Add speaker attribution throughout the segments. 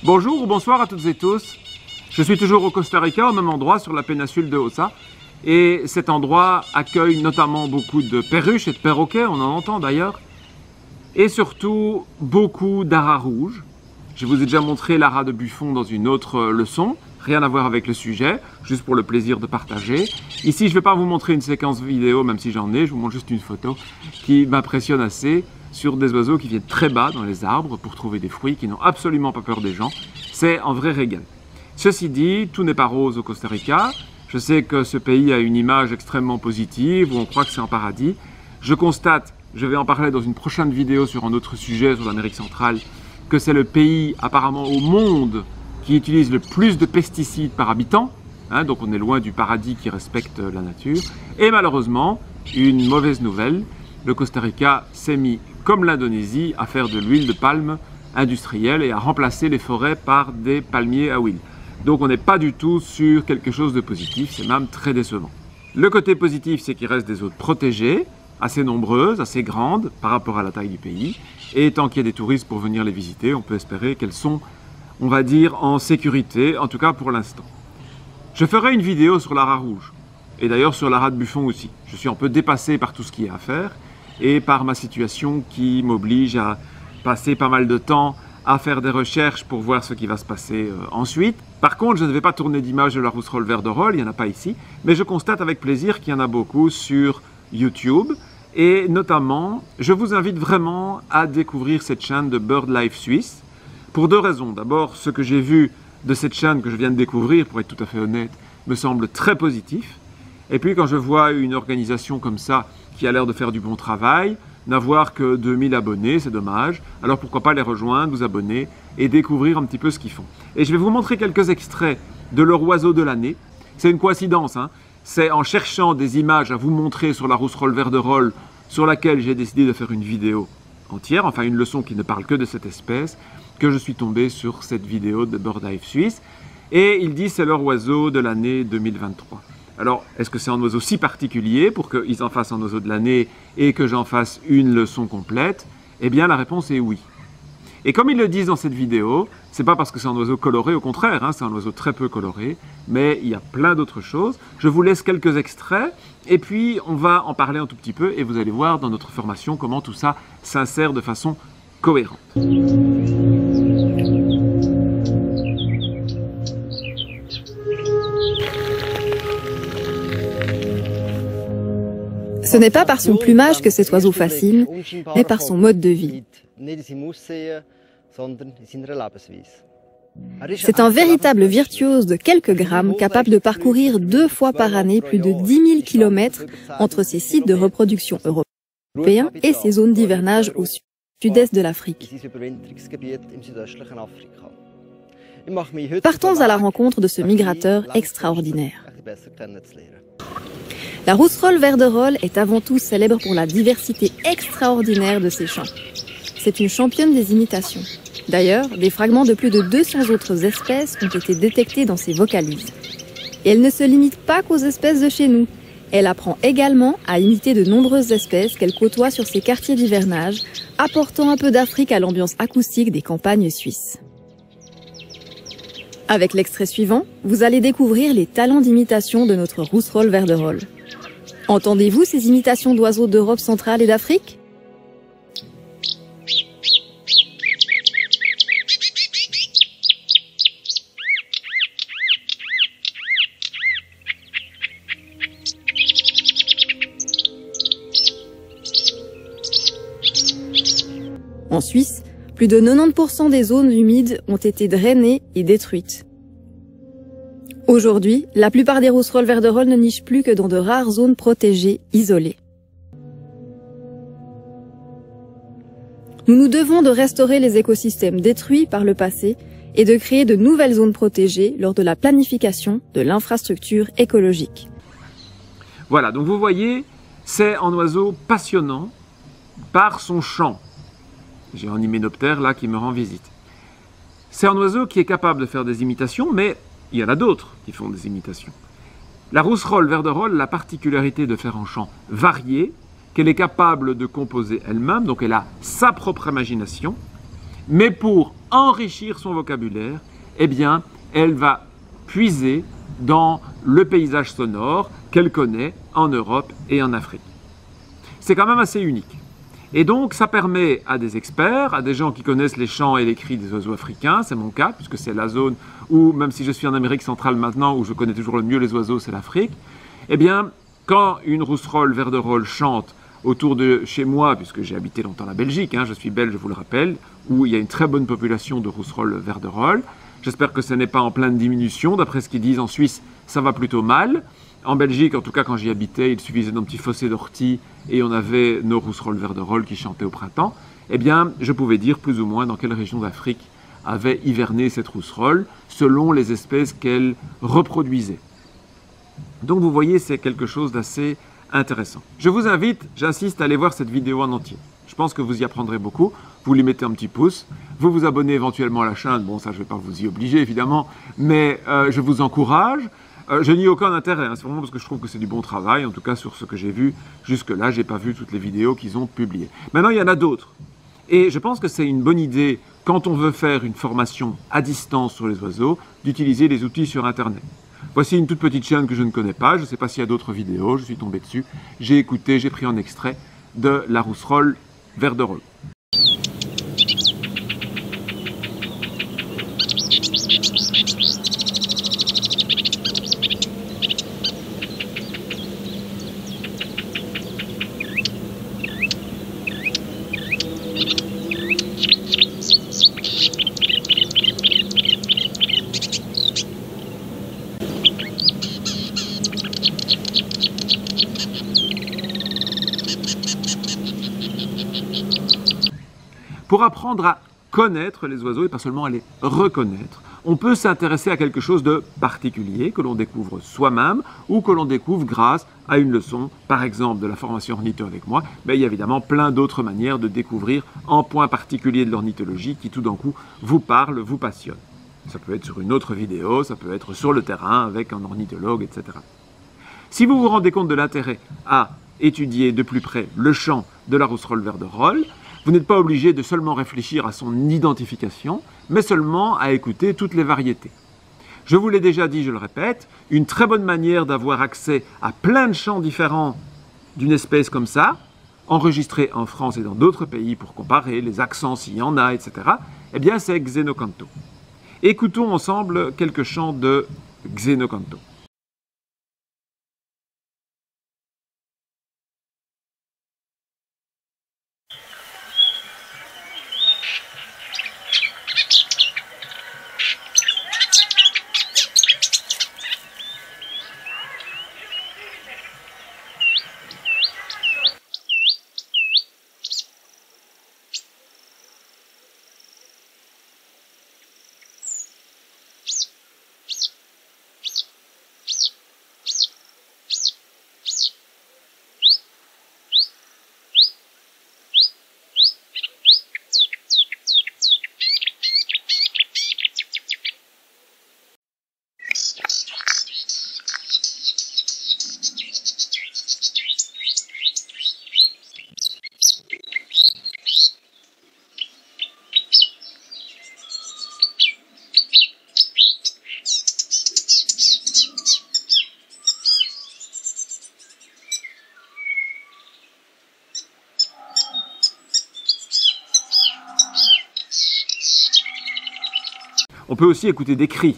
Speaker 1: Bonjour ou bonsoir à toutes et tous. Je suis toujours au Costa Rica, au même endroit, sur la péninsule de Osa. Et cet endroit accueille notamment beaucoup de perruches et de perroquets, on en entend d'ailleurs. Et surtout, beaucoup d'aras rouges. Je vous ai déjà montré l'ara de Buffon dans une autre leçon. Rien à voir avec le sujet, juste pour le plaisir de partager. Ici, je ne vais pas vous montrer une séquence vidéo, même si j'en ai. Je vous montre juste une photo qui m'impressionne assez sur des oiseaux qui viennent très bas dans les arbres pour trouver des fruits, qui n'ont absolument pas peur des gens. C'est un vrai régal. Ceci dit, tout n'est pas rose au Costa Rica. Je sais que ce pays a une image extrêmement positive, où on croit que c'est un paradis. Je constate, je vais en parler dans une prochaine vidéo sur un autre sujet, sur l'Amérique centrale, que c'est le pays apparemment au monde qui utilise le plus de pesticides par habitant. Donc on est loin du paradis qui respecte la nature. Et malheureusement, une mauvaise nouvelle, le Costa Rica s'est mis, comme l'Indonésie, à faire de l'huile de palme industrielle et à remplacer les forêts par des palmiers à huile. Donc on n'est pas du tout sur quelque chose de positif, c'est même très décevant. Le côté positif, c'est qu'il reste des zones protégées, assez nombreuses, assez grandes par rapport à la taille du pays. Et tant qu'il y a des touristes pour venir les visiter, on peut espérer qu'elles sont, on va dire, en sécurité, en tout cas pour l'instant. Je ferai une vidéo sur l'ara rouge, et d'ailleurs sur l'ara de Buffon aussi. Je suis un peu dépassé par tout ce qu'il y a à faire, et par ma situation qui m'oblige à passer pas mal de temps à faire des recherches pour voir ce qui va se passer ensuite. Par contre, je ne vais pas tourner d'image de la rousserolle verderolle, il n'y en a pas ici, mais je constate avec plaisir qu'il y en a beaucoup sur YouTube, et notamment, je vous invite vraiment à découvrir cette chaîne de BirdLife Suisse, pour deux raisons. D'abord, ce que j'ai vu de cette chaîne que je viens de découvrir, pour être tout à fait honnête, me semble très positif. Et puis quand je vois une organisation comme ça, qui a l'air de faire du bon travail, n'avoir que 2000 abonnés, c'est dommage. Alors pourquoi pas les rejoindre, vous abonner et découvrir un petit peu ce qu'ils font. Et je vais vous montrer quelques extraits de leur oiseau de l'année. C'est une coïncidence, hein. C'est en cherchant des images à vous montrer sur la rousserolle verderolle, sur laquelle j'ai décidé de faire une vidéo entière, enfin une leçon qui ne parle que de cette espèce, que je suis tombé sur cette vidéo de BirdLife Suisse. Et ils disent c'est leur oiseau de l'année 2023. Alors, est-ce que c'est un oiseau si particulier pour qu'ils en fassent un oiseau de l'année et que j'en fasse une leçon complète? Eh bien, la réponse est oui. Et comme ils le disent dans cette vidéo, c'est pas parce que c'est un oiseau coloré, au contraire, c'est un oiseau très peu coloré, mais il y a plein d'autres choses. Je vous laisse quelques extraits, et puis on va en parler un tout petit peu, et vous allez voir dans notre formation comment tout ça s'insère de façon cohérente.
Speaker 2: Ce n'est pas par son plumage que cet oiseau fascine, mais par son mode de vie. C'est un véritable virtuose de quelques grammes, capable de parcourir 2 fois par année plus de 10 000 km entre ses sites de reproduction européens et ses zones d'hivernage au sud-est de l'Afrique. Partons à la rencontre de ce migrateur extraordinaire. La rousserolle verderolle est avant tout célèbre pour la diversité extraordinaire de ses chants. C'est une championne des imitations. D'ailleurs, des fragments de plus de 200 autres espèces ont été détectés dans ses vocalises. Et elle ne se limite pas qu'aux espèces de chez nous. Elle apprend également à imiter de nombreuses espèces qu'elle côtoie sur ses quartiers d'hivernage, apportant un peu d'Afrique à l'ambiance acoustique des campagnes suisses. Avec l'extrait suivant, vous allez découvrir les talents d'imitation de notre rousserolle verderolle. Entendez-vous ces imitations d'oiseaux d'Europe centrale et d'Afrique? En Suisse, plus de 90% des zones humides ont été drainées et détruites. Aujourd'hui, la plupart des rousserolles verderolles ne nichent plus que dans de rares zones protégées, isolées. Nous nous devons de restaurer les écosystèmes détruits par le passé et de créer de nouvelles zones protégées lors de la planification de l'infrastructure écologique.
Speaker 1: Voilà, donc vous voyez, c'est un oiseau passionnant par son chant. J'ai un hyménoptère là qui me rend visite. C'est un oiseau qui est capable de faire des imitations, mais il y en a d'autres qui font des imitations. La rousserolle verderolle a la particularité de faire un chant varié, qu'elle est capable de composer elle-même, donc elle a sa propre imagination, Mais pour enrichir son vocabulaire, eh bien, elle va puiser dans le paysage sonore qu'elle connaît en Europe et en Afrique. C'est quand même assez unique. Et donc, ça permet à des experts, à des gens qui connaissent les chants et les cris des oiseaux africains, c'est mon cas, puisque c'est la zone où, même si je suis en Amérique centrale maintenant, où je connais toujours le mieux les oiseaux, c'est l'Afrique, eh bien, quand une rousserolle verderolle chante autour de chez moi, puisque j'ai habité longtemps la Belgique, je suis belge, je vous le rappelle, où il y a une très bonne population de rousserolles verderolle. J'espère que ce n'est pas en pleine diminution, d'après ce qu'ils disent en Suisse, ça va plutôt mal. En Belgique, en tout cas quand j'y habitais, il suffisait d'un petit fossé d'ortie et on avait nos rousserolles verderolle qui chantaient au printemps. Eh bien, je pouvais dire plus ou moins dans quelle région d'Afrique avait hiverné cette rousserolle, selon les espèces qu'elle reproduisait. Donc vous voyez, c'est quelque chose d'assez intéressant. Je vous invite, j'insiste, à aller voir cette vidéo en entier. Je pense que vous y apprendrez beaucoup. Vous lui mettez un petit pouce, vous vous abonnez éventuellement à la chaîne. Bon, ça, je ne vais pas vous y obliger, évidemment, mais je vous encourage. Je n'y ai aucun intérêt, c'est vraiment parce que je trouve que c'est du bon travail. En tout cas, sur ce que j'ai vu jusque-là, je n'ai pas vu toutes les vidéos qu'ils ont publiées. Maintenant, il y en a d'autres. Et je pense que c'est une bonne idée, quand on veut faire une formation à distance sur les oiseaux, d'utiliser les outils sur Internet. Voici une toute petite chaîne que je ne connais pas, je ne sais pas s'il y a d'autres vidéos, je suis tombé dessus, j'ai écouté, j'ai pris un extrait de la rousserolle verderolle. Pour apprendre à connaître les oiseaux et pas seulement à les reconnaître, on peut s'intéresser à quelque chose de particulier que l'on découvre soi-même ou que l'on découvre grâce à une leçon, par exemple de la formation ornitho avec moi. Mais il y a évidemment plein d'autres manières de découvrir un point particulier de l'ornithologie qui tout d'un coup vous parle, vous passionne. Ça peut être sur une autre vidéo, ça peut être sur le terrain avec un ornithologue, etc. Si vous vous rendez compte de l'intérêt à étudier de plus près le chant de la rousserolle verderolle, vous n'êtes pas obligé de seulement réfléchir à son identification, mais seulement à écouter toutes les variétés. Je vous l'ai déjà dit, je le répète, une très bonne manière d'avoir accès à plein de chants différents d'une espèce comme ça, enregistrés en France et dans d'autres pays pour comparer les accents s'il y en a, etc., eh bien c'est Xenocanto. Écoutons ensemble quelques chants de Xenocanto. On peut aussi écouter des cris.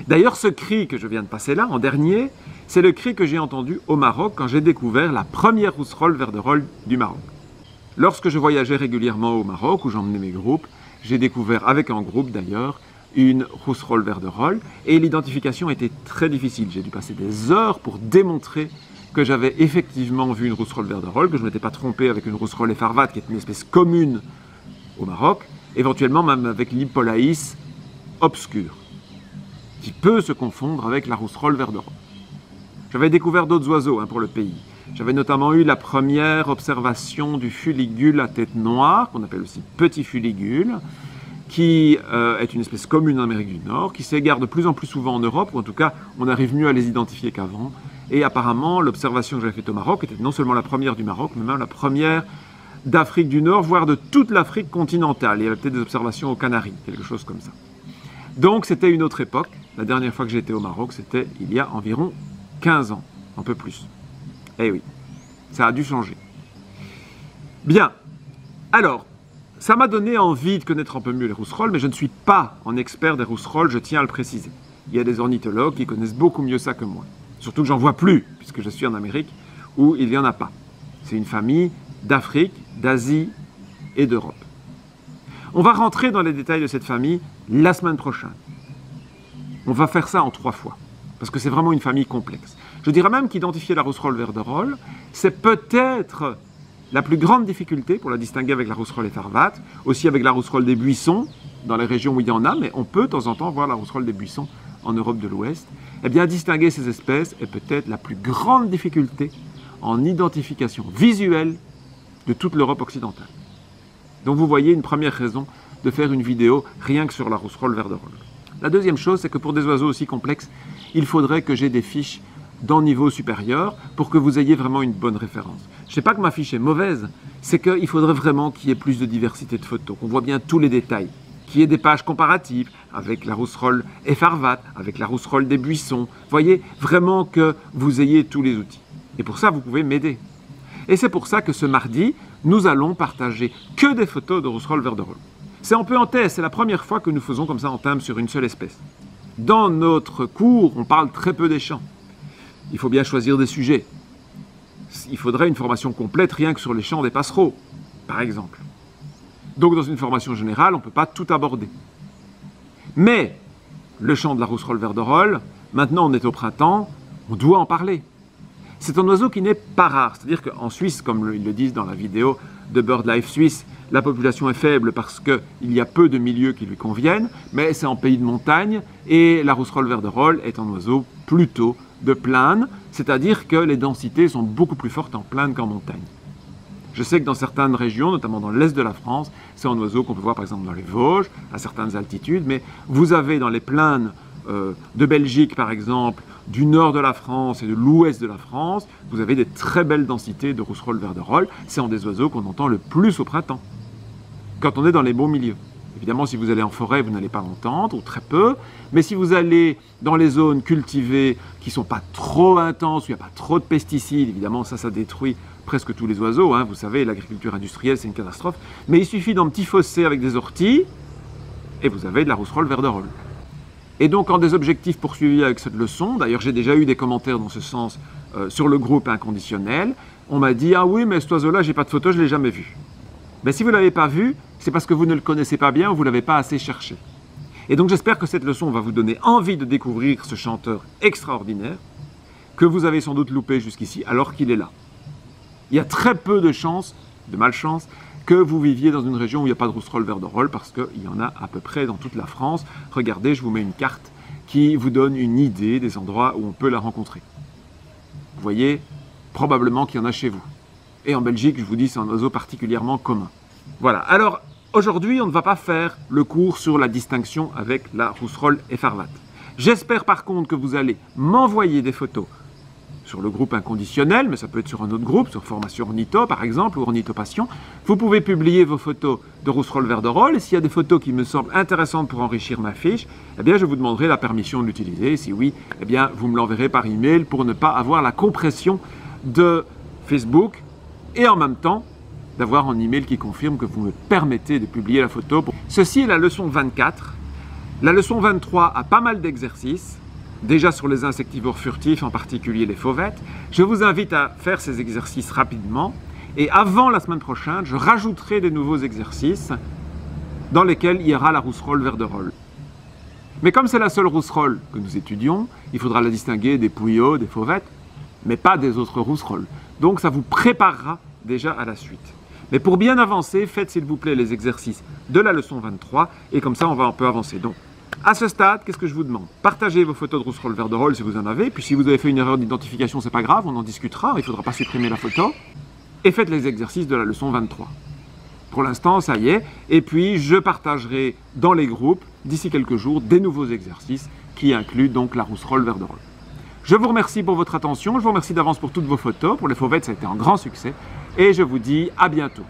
Speaker 1: D'ailleurs, ce cri que je viens de passer là, en dernier, c'est le cri que j'ai entendu au Maroc quand j'ai découvert la première rousserolle verderolle du Maroc. Lorsque je voyageais régulièrement au Maroc, où j'emmenais mes groupes, j'ai découvert, avec un groupe d'ailleurs, une rousserolle verderolle, et l'identification était très difficile. J'ai dû passer des heures pour démontrer que j'avais effectivement vu une rousserolle verderolle, que je ne m'étais pas trompé avec une rousserolle effarvate, qui est une espèce commune au Maroc, éventuellement même avec l'Hippolaïs obscur, qui peut se confondre avec la rousserolle vert d'Europe. J'avais découvert d'autres oiseaux pour le pays. J'avais notamment eu la première observation du fuligule à tête noire, qu'on appelle aussi petit fuligule, qui est une espèce commune en Amérique du Nord, qui s'égare de plus en plus souvent en Europe, ou en tout cas, on arrive mieux à les identifier qu'avant. Et apparemment, l'observation que j'avais faite au Maroc était non seulement la première du Maroc, mais même la première d'Afrique du Nord, voire de toute l'Afrique continentale. Il y avait peut-être des observations aux Canaries, quelque chose comme ça. Donc, c'était une autre époque. La dernière fois que j'ai été au Maroc, c'était il y a environ 15 ans, un peu plus. Eh oui, ça a dû changer. Bien, alors, ça m'a donné envie de connaître un peu mieux les rousserolles, mais je ne suis pas un expert des rousserolles, je tiens à le préciser. Il y a des ornithologues qui connaissent beaucoup mieux ça que moi. Surtout que j'en vois plus, puisque je suis en Amérique, où il n'y en a pas. C'est une famille d'Afrique, d'Asie et d'Europe. On va rentrer dans les détails de cette famille la semaine prochaine. On va faire ça en 3 fois, parce que c'est vraiment une famille complexe. Je dirais même qu'identifier la rousserolle vert-de-rôle, c'est peut-être la plus grande difficulté pour la distinguer avec la rousserolle effarvate, aussi avec la rousserolle des buissons, dans les régions où il y en a, mais on peut de temps en temps voir la rousserolle des buissons en Europe de l'Ouest. Eh bien, distinguer ces espèces est peut-être la plus grande difficulté en identification visuelle de toute l'Europe occidentale. Donc vous voyez une première raison de faire une vidéo rien que sur la rousserolle vert-de-rôle. La deuxième chose, c'est que pour des oiseaux aussi complexes, il faudrait que j'ai des fiches d'un niveau supérieur pour que vous ayez vraiment une bonne référence. Je ne sais pas que ma fiche est mauvaise, c'est qu'il faudrait vraiment qu'il y ait plus de diversité de photos, qu'on voit bien tous les détails, qu'il y ait des pages comparatives avec la rousserolle effarvate, avec la rousserolle des buissons. Voyez, vraiment que vous ayez tous les outils. Et pour ça, vous pouvez m'aider. Et c'est pour ça que ce mardi, nous allons partager que des photos de rousserolle vert-de-rôle. C'est un peu en test, c'est la première fois que nous faisons comme ça en thème sur une seule espèce. Dans notre cours, on parle très peu des champs. Il faut bien choisir des sujets. Il faudrait une formation complète rien que sur les champs des passereaux, par exemple. Donc dans une formation générale, on ne peut pas tout aborder. Mais le chant de la rousserolle vert-de-rôle, maintenant on est au printemps, on doit en parler. C'est un oiseau qui n'est pas rare, c'est-à-dire qu'en Suisse, comme ils le disent dans la vidéo de BirdLife Suisse, la population est faible parce qu'il y a peu de milieux qui lui conviennent, mais c'est en pays de montagne et la rousserolle vert-de-rôle est un oiseau plutôt de plaine, c'est-à-dire que les densités sont beaucoup plus fortes en plaine qu'en montagne. Je sais que dans certaines régions, notamment dans l'est de la France, c'est un oiseau qu'on peut voir par exemple dans les Vosges, à certaines altitudes, mais vous avez dans les plaines de Belgique par exemple, du nord de la France et de l'ouest de la France, vous avez des très belles densités de rousserolle vert-de-rôle. C'est un des oiseaux qu'on entend le plus au printemps, quand on est dans les beaux milieux. Évidemment, si vous allez en forêt, vous n'allez pas l'entendre, ou très peu. Mais si vous allez dans les zones cultivées qui ne sont pas trop intenses, où il n'y a pas trop de pesticides, évidemment, ça détruit presque tous les oiseaux. Vous savez, l'agriculture industrielle, c'est une catastrophe. Mais il suffit d'un petit fossé avec des orties, et vous avez de la rousserolle vert-de-rôle. Et donc, en des objectifs poursuivis avec cette leçon, d'ailleurs, j'ai déjà eu des commentaires dans ce sens sur le groupe inconditionnel, on m'a dit « Ah oui, mais cet oiseau-là, j'ai pas de photo, je ne l'ai jamais vu. » Mais si vous ne l'avez pas vu, c'est parce que vous ne le connaissez pas bien ou vous ne l'avez pas assez cherché. Et donc j'espère que cette leçon va vous donner envie de découvrir ce chanteur extraordinaire que vous avez sans doute loupé jusqu'ici alors qu'il est là. Il y a très peu de chances, de malchance, que vous viviez dans une région où il n'y a pas de rousserolle vert-de-rôle parce qu'il y en a à peu près dans toute la France. Regardez, je vous mets une carte qui vous donne une idée des endroits où on peut la rencontrer. Vous voyez, probablement qu'il y en a chez vous. Et en Belgique, je vous dis, c'est un oiseau particulièrement commun. Voilà. Alors, aujourd'hui, on ne va pas faire le cours sur la distinction avec la rousserolle effarvate. J'espère par contre que vous allez m'envoyer des photos sur le groupe inconditionnel, mais ça peut être sur un autre groupe, sur Formation Ornitho par exemple, ou Ornithopassion. Vous pouvez publier vos photos de rousserolle vert-de-rôle, et s'il y a des photos qui me semblent intéressantes pour enrichir ma fiche, eh bien je vous demanderai la permission de l'utiliser. Si oui, eh bien vous me l'enverrez par email pour ne pas avoir la compression de Facebook, et en même temps, d'avoir un email qui confirme que vous me permettez de publier la photo. Ceci est la leçon 24. La leçon 23 a pas mal d'exercices, déjà sur les insectivores furtifs, en particulier les fauvettes. Je vous invite à faire ces exercices rapidement. Et avant la semaine prochaine, je rajouterai des nouveaux exercices dans lesquels il y aura la rousserolle vert-de-rôle. Mais comme c'est la seule rousserolle que nous étudions, il faudra la distinguer des pouillots, des fauvettes, mais pas des autres rousserolles. Donc ça vous préparera déjà à la suite. Mais pour bien avancer, faites s'il vous plaît les exercices de la leçon 23 et comme ça on peut avancer. Donc, à ce stade, qu'est-ce que je vous demande? Partagez vos photos de rousserolle verderolle si vous en avez, puis si vous avez fait une erreur d'identification, c'est pas grave, on en discutera, il ne faudra pas supprimer la photo. Et faites les exercices de la leçon 23. Pour l'instant, ça y est, et puis je partagerai dans les groupes, d'ici quelques jours, des nouveaux exercices qui incluent donc la rousserolle verderolle. Je vous remercie pour votre attention, je vous remercie d'avance pour toutes vos photos, pour les fauvettes ça a été un grand succès, et je vous dis à bientôt.